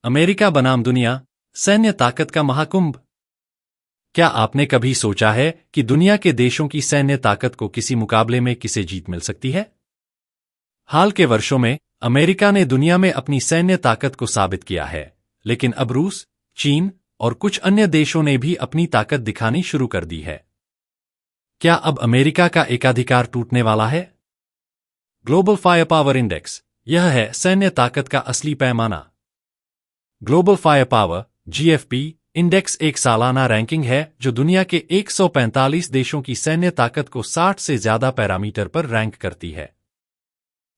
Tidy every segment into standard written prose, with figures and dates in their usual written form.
America बनाम दुनिया, सैन्य ताकत का महाकुंभ। क्या आपने कभी सोचा है कि दुनिया के देशों की सैन्य ताकत को किसी मुकाबले में किसे जीत मिल सकती है? हाल के वर्षों में अमेरिका ने दुनिया में अपनी सैन्य ताकत को साबित किया है, लेकिन अब रूस, चीन और कुछ अन्य देशों ने भी अपनी ताकत दिखानी शुरू कर दी है। क्या अब अमेरिका का एकाधिकार टूटने वाला है? ग्लोबल फायर पावर इंडेक्स, यह है सैन्य ताकत का असली पैमाना। Global fire power (GFP) index एक सालाना रैंकिंग है जो दुनिया के 145 देशों की सैन्य ताकत को 60 से ज्यादा पैरामीटर पर रैंक करती है।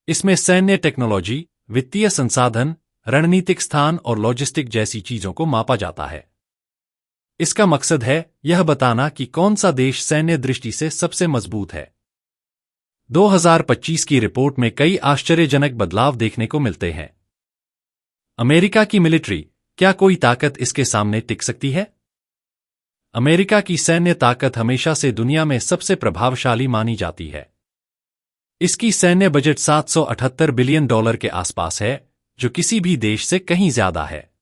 इसमें सैन्य टेक्नोलॉजी, वित्तीय संसाधन, रणनीतिक स्थान और लॉजिस्टिक जैसी चीजों को मापा जाता है। इसका मकसद है यह बताना कि कौन सा देश सैन्य दृष्टि से सबसे मजबूत है। 2025 की रिपोर्ट में कई आश्चर्यजनक बदलाव देखने को मिलते हैं। अमेरिका की मिलिट्री, क्या कोई ताकत इसके सामने टिक सकती है? अमेरिका की सैन्य ताकत हमेशा से दुनिया में सबसे प्रभावशाली मानी जाती है। इसकी सैन्य बजट $778 बिलियन के आसपास है, जो किसी भी देश से कहीं ज्यादा है।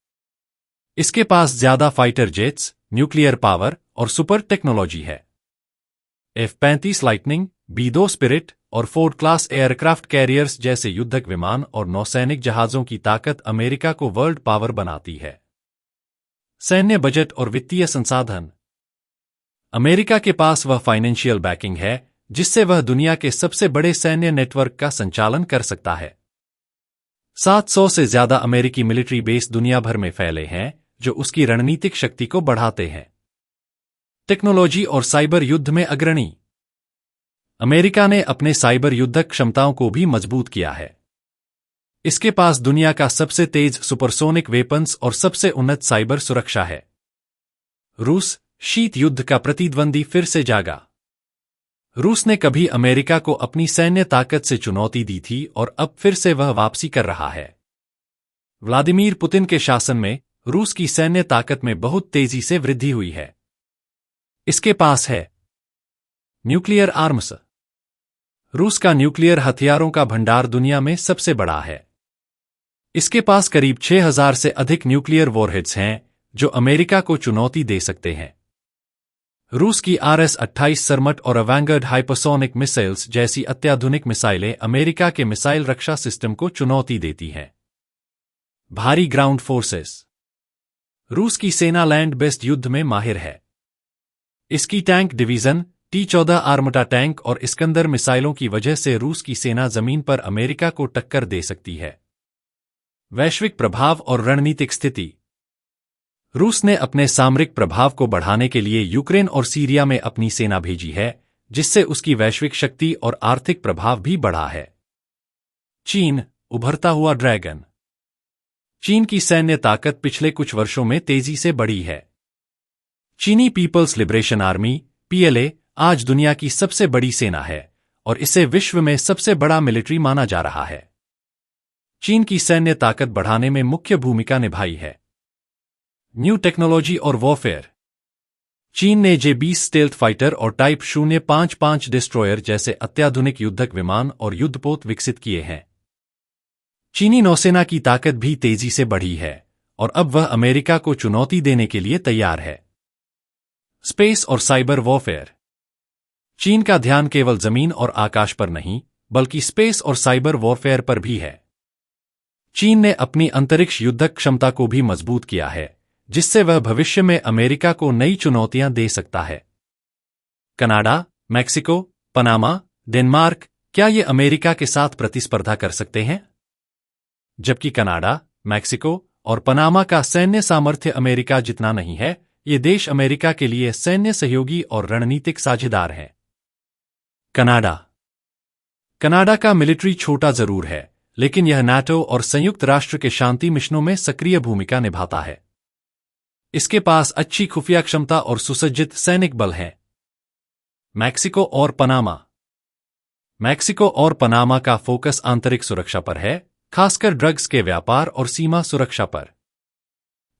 इसके पास ज्यादा फाइटर जेट्स, न्यूक्लियर पावर और सुपर टेक्नोलॉजी है। F-35 लाइटनिंग, B-2 स्पिरिट और फोर्ड क्लास एयरक्राफ्ट कैरियर्स जैसे युद्धक विमान और नौसैनिक जहाजों की ताकत अमेरिका को वर्ल्ड पावर बनाती है। सैन्य बजट और वित्तीय संसाधन। अमेरिका के पास वह फाइनेंशियल बैकिंग है जिससे वह दुनिया के सबसे बड़े सैन्य नेटवर्क का संचालन कर सकता है। 700 से ज्यादा अमेरिकी मिलिट्री बेस दुनिया भर में फैले हैं, जो उसकी रणनीतिक शक्ति को बढ़ाते हैं। टेक्नोलॉजी और साइबर युद्ध में अग्रणी। अमेरिका ने अपने साइबर युद्धक क्षमताओं को भी मजबूत किया है। इसके पास दुनिया का सबसे तेज सुपरसोनिक वेपन्स और सबसे उन्नत साइबर सुरक्षा है। रूस, शीत युद्ध का प्रतिद्वंदी फिर से जागा। रूस ने कभी अमेरिका को अपनी सैन्य ताकत से चुनौती दी थी और अब फिर से वह वापसी कर रहा है। व्लादिमीर पुतिन के शासन में रूस की सैन्य ताकत में बहुत तेजी से वृद्धि हुई है। इसके पास है न्यूक्लियर आर्म्स। रूस का न्यूक्लियर हथियारों का भंडार दुनिया में सबसे बड़ा है। इसके पास करीब 6000 से अधिक न्यूक्लियर वॉरहेड्स हैं, जो अमेरिका को चुनौती दे सकते हैं। रूस की RS-28 सरमट और अवैंगर्ड हाइपरसोनिक मिसाइल्स जैसी अत्याधुनिक मिसाइलें अमेरिका के मिसाइल रक्षा सिस्टम को चुनौती देती हैं। भारी ग्राउंड फोर्सेस। रूस की सेना लैंड बेस्ड युद्ध में माहिर है। इसकी tank division, T-14 Armata tank और इस्कंदर मिसाइलों की वजह से रूस की सेना जमीन पर अमेरिका को टक्कर दे सकती है। वैश्विक प्रभाव और रणनीतिक स्थिति। रूस ने अपने सामरिक प्रभाव को बढ़ाने के लिए यूक्रेन और सीरिया में अपनी सेना भेजी है, जिससे उसकी वैश्विक शक्ति और आर्थिक प्रभाव भी बढ़ा है। चीन, उभरता हुआ ड्रैगन। चीन की सैन्य ताकत पिछले कुछ वर्षों में तेजी से बढ़ी है। चीनी पीपल्स लिबरेशन आर्मी (PLA) आज दुनिया की सबसे बड़ी सेना है और इसे विश्व में सबसे बड़ा मिलिट्री माना जा रहा है। चीन की सैन्य ताकत बढ़ाने में मुख्य भूमिका निभाई है। न्यू टेक्नोलॉजी और वॉरफेयर। चीन ने J-20 स्टेल्थ फाइटर और टाइप 055 डिस्ट्रॉयर जैसे अत्याधुनिक युद्धक विमान और युद्धपोत विकसित किए हैं। चीनी नौसेना की ताकत भी तेजी से बढ़ी है और अब वह अमेरिका को चुनौती देने के लिए तैयार है। स्पेस और साइबर वॉरफेयर। चीन का ध्यान केवल जमीन और आकाश पर नहीं, बल्कि स्पेस और साइबर वॉरफेयर पर भी है। चीन ने अपनी अंतरिक्ष युद्धक क्षमता को भी मजबूत किया है, जिससे वह भविष्य में अमेरिका को नई चुनौतियां दे सकता है। कनाडा, मैक्सिको, पनामा, डेनमार्क, क्या ये अमेरिका के साथ प्रतिस्पर्धा कर सकते हैं? जबकि कनाडा, मैक्सिको और पनामा का सैन्य सामर्थ्य अमेरिका जितना नहीं है, ये देश अमेरिका के लिए सैन्य सहयोगी और रणनीतिक साझेदार हैं। कनाडा। कनाडा का मिलिट्री छोटा जरूर है, लेकिन यह नाटो और संयुक्त राष्ट्र के शांति मिशनों में सक्रिय भूमिका निभाता है। इसके पास अच्छी खुफिया क्षमता और सुसज्जित सैनिक बल है। मैक्सिको और पनामा। मैक्सिको और पनामा का फोकस आंतरिक सुरक्षा पर है, खासकर ड्रग्स के व्यापार और सीमा सुरक्षा पर।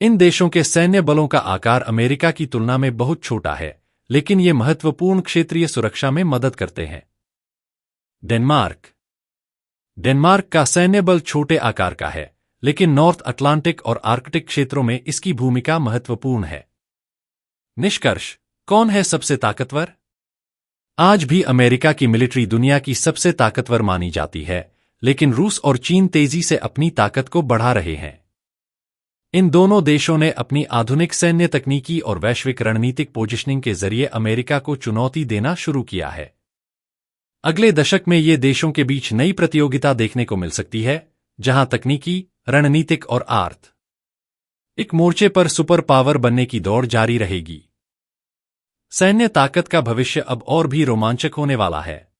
इन देशों के सैन्य बलों का आकार अमेरिका की तुलना में बहुत छोटा है, लेकिन ये महत्वपूर्ण क्षेत्रीय सुरक्षा में मदद करते हैं। डेनमार्क। डेनमार्क का सैन्य बल छोटे आकार का है, लेकिन नॉर्थ अटलांटिक और आर्कटिक क्षेत्रों में इसकी भूमिका महत्वपूर्ण है। निष्कर्ष: कौन है सबसे ताकतवर? आज भी अमेरिका की मिलिट्री दुनिया की सबसे ताकतवर मानी जाती है, लेकिन रूस और चीन तेजी से अपनी ताकत को बढ़ा रहे हैं। इन दोनों देशों ने अपनी आधुनिक सैन्य तकनीकी और वैश्विक रणनीतिक पोजिशनिंग के जरिए अमेरिका को चुनौती देना शुरू किया है। अगले दशक में ये देशों के बीच नई प्रतियोगिता देखने को मिल सकती है, जहां तकनीकी, रणनीतिक और आर्थिक मोर्चे पर सुपर पावर बनने की दौड़ जारी रहेगी। सैन्य ताकत का भविष्य अब और भी रोमांचक होने वाला है।